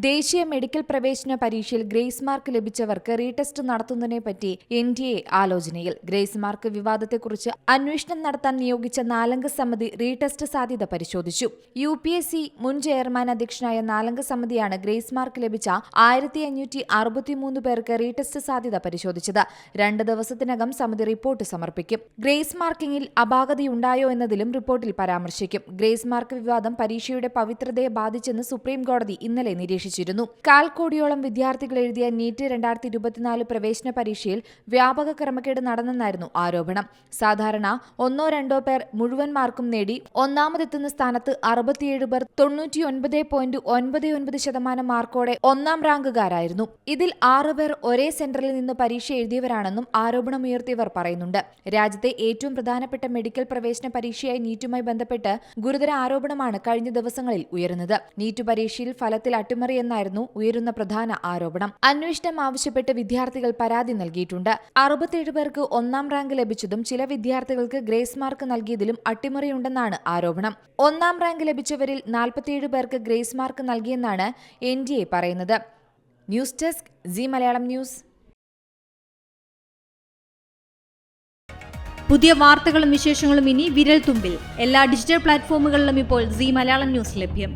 ദേശീയ മെഡിക്കൽ പ്രവേശന പരീക്ഷയിൽ ഗ്രേസ് മാർക്ക് ലഭിച്ചവർക്ക് റീടെസ്റ്റ് നടത്തുന്നതിനെപ്പറ്റി NTA ആലോചനയിൽ. ഗ്രേസ് മാർക്ക് വിവാദത്തെക്കുറിച്ച് അന്വേഷണം നടത്താൻ നിയോഗിച്ച 4-അംഗ സമിതി റീടെസ്റ്റ് സാധ്യത പരിശോധിച്ചു. UPSC മുൻ ചെയർമാൻ അധ്യക്ഷനായ 4-അംഗ സമിതിയാണ് ഗ്രേസ് മാർക്ക് ലഭിച്ച 1563 പേർക്ക് റീടെസ്റ്റ് സാധ്യത പരിശോധിച്ചത്. 2 ദിവസത്തിനകം സമിതി റിപ്പോർട്ട് സമർപ്പിക്കും. ഗ്രേസ് മാർക്കിംഗിൽ അപാകതയുണ്ടായോ എന്നതിലും റിപ്പോർട്ടിൽ പരാമർശിക്കും. ഗ്രേസ് മാർക്ക് വിവാദം പരീക്ഷയുടെ പവിത്രതയെ ബാധിച്ചെന്ന് സുപ്രീം കോടതി ഇന്നലെ നിരീക്ഷിച്ചിരുന്നു. 1/4 കോടിയോളം വിദ്യാർത്ഥികൾ എഴുതിയ നീറ്റ് 2024 പ്രവേശന പരീക്ഷയിൽ വ്യാപക ക്രമക്കേട് നടന്നെന്നായിരുന്നു ആരോപണം. സാധാരണ 1-2 പേർ മുഴുവൻ മാർക്കും നേടി ഒന്നാമതെത്തുന്ന സ്ഥാനത്ത് 67 പേർ 99.99% മാർക്കോടെ ഒന്നാം റാങ്കുകാരായിരുന്നു. ഇതിൽ 6 പേർ ഒരേ സെന്ററിൽ നിന്ന് പരീക്ഷ എഴുതിയവരാണെന്നും ആരോപണമുയർത്തിയവർ പറയുന്നുണ്ട്. രാജ്യത്തെ ഏറ്റവും പ്രധാനപ്പെട്ട മെഡിക്കൽ പ്രവേശന പരീക്ഷയായ നീറ്റുമായി ബന്ധപ്പെട്ട് ഗുരുതര ആരോപണമാണ് കഴിഞ്ഞ ദിവസങ്ങളിൽ ഉയരുന്നത്. നീറ്റ് പരീക്ഷയിൽ ഫലത്തിൽ അട്ടിമറി എന്നായിരുന്നു ഉയരുന്ന പ്രധാന ആരോപണം. അന്വേഷണം ആവശ്യപ്പെട്ട് വിദ്യാർത്ഥികൾ പരാതി നൽകിയിട്ടുണ്ട്. 67 പേർക്ക് ഒന്നാം റാങ്ക് ലഭിച്ചതും ചില വിദ്യാർത്ഥികൾക്ക് ഗ്രേസ് മാർക്ക് നൽകിയതിലും അട്ടിമറിയുണ്ടെന്നാണ് ആരോപണം. ഒന്നാം റാങ്ക് ലഭിച്ചവരിൽ 47 പേർക്ക് ഗ്രേസ് മാർക്ക് നൽകിയെന്നാണ് NTA പറയുന്നത്. News desk C Malayalam news. പുതിയ വാർത്തകളും വിശേഷങ്ങളും ഇനി വിരൽ തുമ്പിൽ. എല്ലാ ഡിജിറ്റൽ പ്ലാറ്റ്ഫോമുകളിലും ഇപ്പോൾ സി മലയാളം ന്യൂസ് ലഭ്യം.